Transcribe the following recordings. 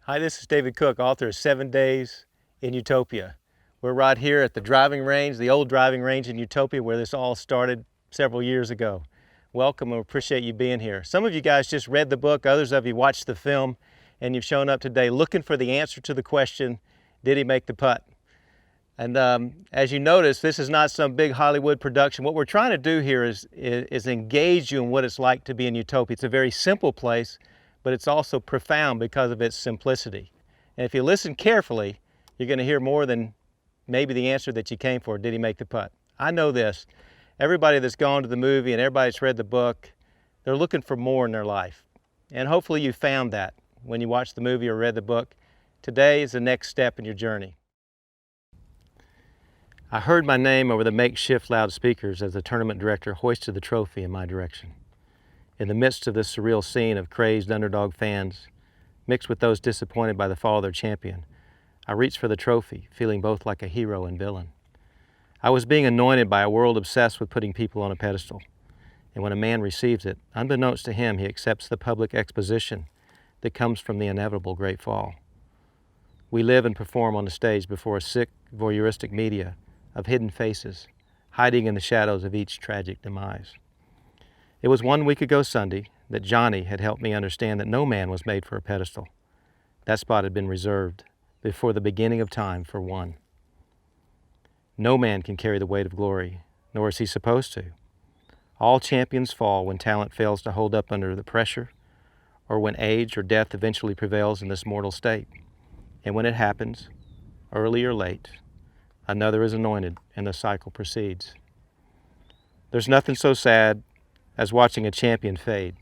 Hi, this is David Cook, author of 7 Days in Utopia. We're right here at the driving range, the old driving range in Utopia, where this all started several years ago. Welcome, and we appreciate you being here. Some of you guys just read the book, others of you watched the film, and you've shown up today looking for the answer to the question, did he make the putt? And as you notice, this is not some big Hollywood production. What we're trying to do here is engage you in what it's like to be in Utopia. It's a very simple place, but it's also profound because of its simplicity. And if you listen carefully, you're going to hear more than maybe the answer that you came for, did he make the putt? I know this. Everybody that's gone to the movie and everybody that's read the book, they're looking for more in their life. And hopefully you found that when you watched the movie or read the book. Today is the next step in your journey. I heard my name over the makeshift loudspeakers as the tournament director hoisted the trophy in my direction. In the midst of this surreal scene of crazed underdog fans, mixed with those disappointed by the fall of their champion, I reached for the trophy, feeling both like a hero and villain. I was being anointed by a world obsessed with putting people on a pedestal. And when a man receives it, unbeknownst to him, he accepts the public exposition that comes from the inevitable great fall. We live and perform on the stage before a sick, voyeuristic media of hidden faces, hiding in the shadows of each tragic demise. It was 1 week ago Sunday that Johnny had helped me understand that no man was made for a pedestal. That spot had been reserved before the beginning of time for one. No man can carry the weight of glory, nor is he supposed to. All champions fall when talent fails to hold up under the pressure, or when age or death eventually prevails in this mortal state. And when it happens, early or late, another is anointed and the cycle proceeds. There's nothing so sad as watching a champion fade.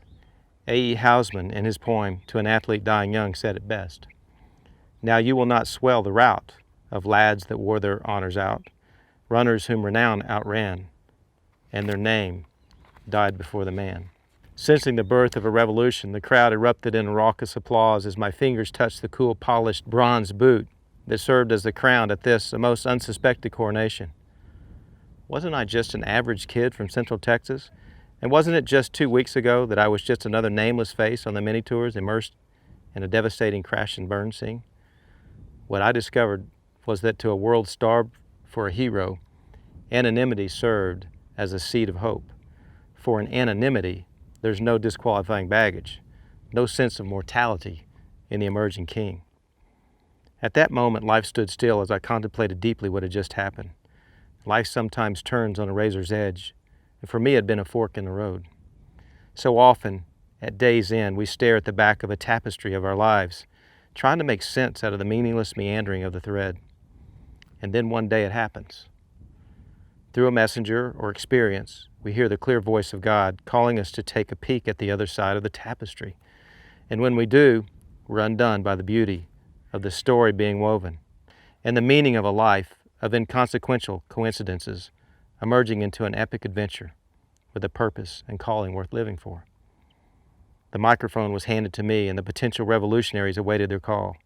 A.E. Hausman, in his poem To an Athlete Dying Young, said it best. Now you will not swell the rout of lads that wore their honors out, runners whom renown outran, and their name died before the man. Sensing the birth of a revolution, the crowd erupted in raucous applause as my fingers touched the cool polished bronze boot that served as the crown at this, a most unsuspected coronation. Wasn't I just an average kid from Central Texas? And wasn't it just 2 weeks ago that I was just another nameless face on the mini tours immersed in a devastating crash and burn scene? What I discovered was that to a world starved for a hero, anonymity served as a seed of hope. For in anonymity, there's no disqualifying baggage, no sense of mortality in the emerging king. At that moment, life stood still as I contemplated deeply what had just happened. Life sometimes turns on a razor's edge, and for me it had been a fork in the road. So often, at day's end, we stare at the back of a tapestry of our lives, trying to make sense out of the meaningless meandering of the thread. And then one day it happens. Through a messenger or experience, we hear the clear voice of God calling us to take a peek at the other side of the tapestry. And when we do, we're undone by the beauty of the story being woven and the meaning of a life of inconsequential coincidences emerging into an epic adventure with a purpose and calling worth living for. The microphone was handed to me and the potential revolutionaries awaited their call.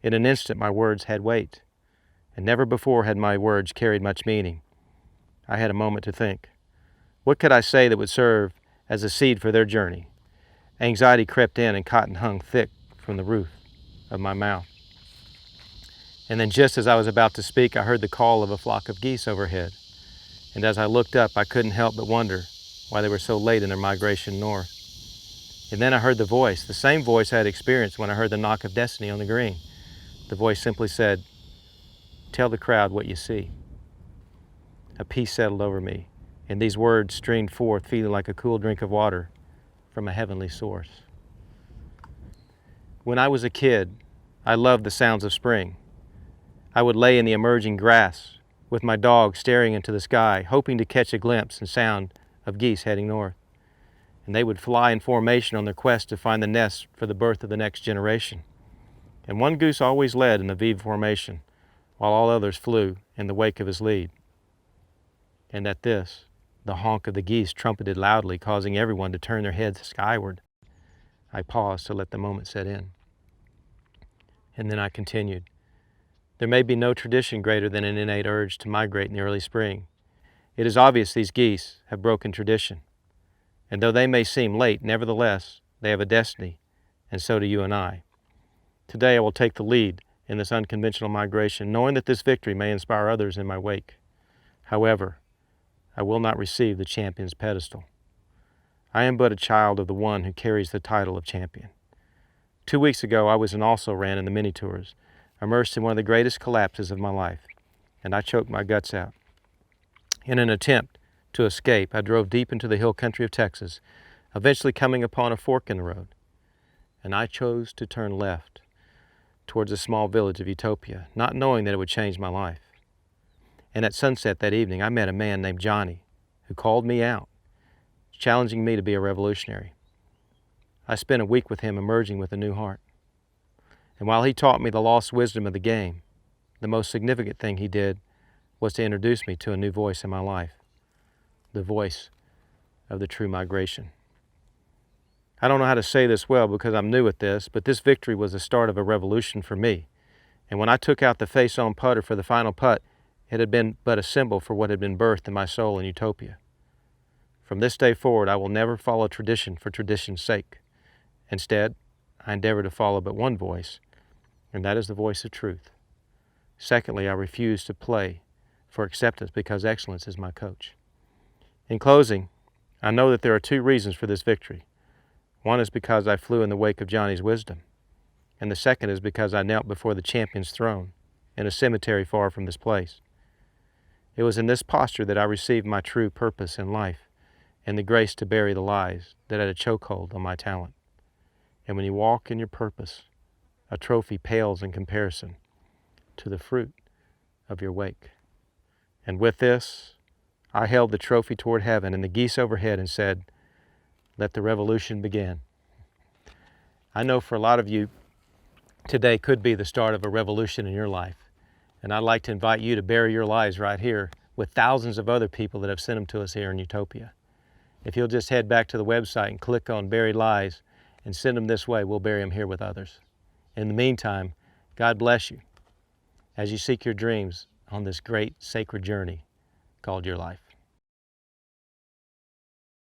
In an instant, my words had weight, and never before had my words carried much meaning. I had a moment to think. What could I say that would serve as a seed for their journey? Anxiety crept in and cotton hung thick from the roof of my mouth. And then just as I was about to speak, I heard the call of a flock of geese overhead. And as I looked up, I couldn't help but wonder why they were so late in their migration north. And then I heard the voice, the same voice I had experienced when I heard the knock of destiny on the green. The voice simply said, "Tell the crowd what you see." A peace settled over me, and these words streamed forth feeling like a cool drink of water from a heavenly source. When I was a kid, I loved the sounds of spring. I would lay in the emerging grass with my dog staring into the sky, hoping to catch a glimpse and sound of geese heading north. And they would fly in formation on their quest to find the nest for the birth of the next generation. And one goose always led in the V formation, while all others flew in the wake of his lead. And at this, the honk of the geese trumpeted loudly, causing everyone to turn their heads skyward. I paused to let the moment set in. And then I continued. There may be no tradition greater than an innate urge to migrate in the early spring. It is obvious these geese have broken tradition. And though they may seem late, nevertheless, they have a destiny, and so do you and I. Today I will take the lead in this unconventional migration, knowing that this victory may inspire others in my wake. However, I will not receive the champion's pedestal. I am but a child of the one who carries the title of champion. 2 weeks ago, I was and also ran in the mini tours, immersed in one of the greatest collapses of my life, and I choked my guts out. In an attempt to escape, I drove deep into the hill country of Texas, eventually coming upon a fork in the road, and I chose to turn left towards the small village of Utopia, not knowing that it would change my life. And at sunset that evening, I met a man named Johnny who called me out, challenging me to be a revolutionary. I spent a week with him emerging with a new heart. And while he taught me the lost wisdom of the game, the most significant thing he did was to introduce me to a new voice in my life, the voice of the true migration. I don't know how to say this well because I'm new at this, but this victory was the start of a revolution for me. And when I took out the face-on putter for the final putt, it had been but a symbol for what had been birthed in my soul in Utopia. From this day forward, I will never follow tradition for tradition's sake. Instead, I endeavor to follow but one voice, and that is the voice of truth. Secondly, I refuse to play for acceptance because excellence is my coach. In closing, I know that there are 2 reasons for this victory. One is because I flew in the wake of Johnny's wisdom, and the second is because I knelt before the champion's throne in a cemetery far from this place. It was in this posture that I received my true purpose in life and the grace to bury the lies that had a chokehold on my talent. And when you walk in your purpose, a trophy pales in comparison to the fruit of your wake. And with this, I held the trophy toward heaven and the geese overhead and said, "Let the revolution begin." I know for a lot of you, today could be the start of a revolution in your life. And I'd like to invite you to bury your lies right here with thousands of other people that have sent them to us here in Utopia. If you'll just head back to the website and click on Buried Lies and send them this way, we'll bury them here with others. In the meantime, God bless you as you seek your dreams on this great sacred journey called your life.